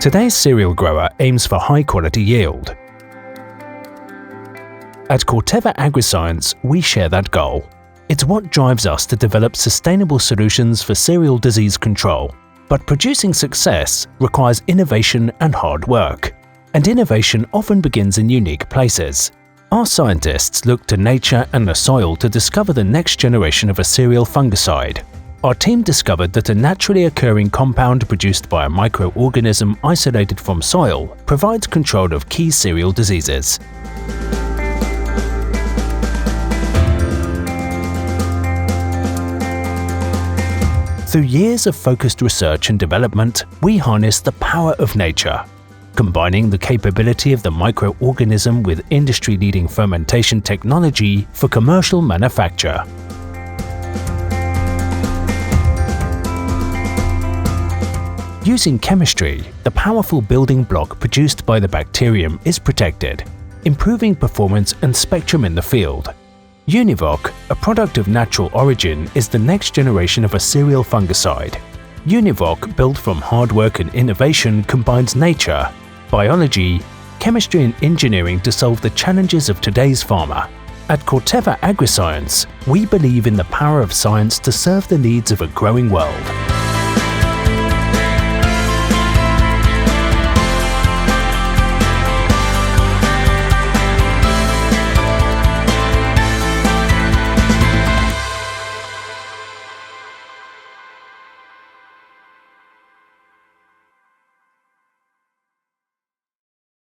Today's cereal grower aims for high-quality yield. At Corteva Agriscience, we share that goal. It's what drives us to develop sustainable solutions for cereal disease control. But producing success requires innovation and hard work. And innovation often begins in unique places. Our scientists look to nature and the soil to discover the next generation of a cereal fungicide. Our team discovered that a naturally occurring compound produced by a microorganism isolated from soil provides control of key cereal diseases. Through years of focused research and development, we harness the power of nature, combining the capability of the microorganism with industry-leading fermentation technology for commercial manufacture. Using chemistry, the powerful building block produced by the bacterium is protected, improving performance and spectrum in the field. Univoq, a product of natural origin, is the next generation of a cereal fungicide. Univoq, built from hard work and innovation, combines nature, biology, chemistry and engineering to solve the challenges of today's farmer. At Corteva Agriscience, we believe in the power of science to serve the needs of a growing world.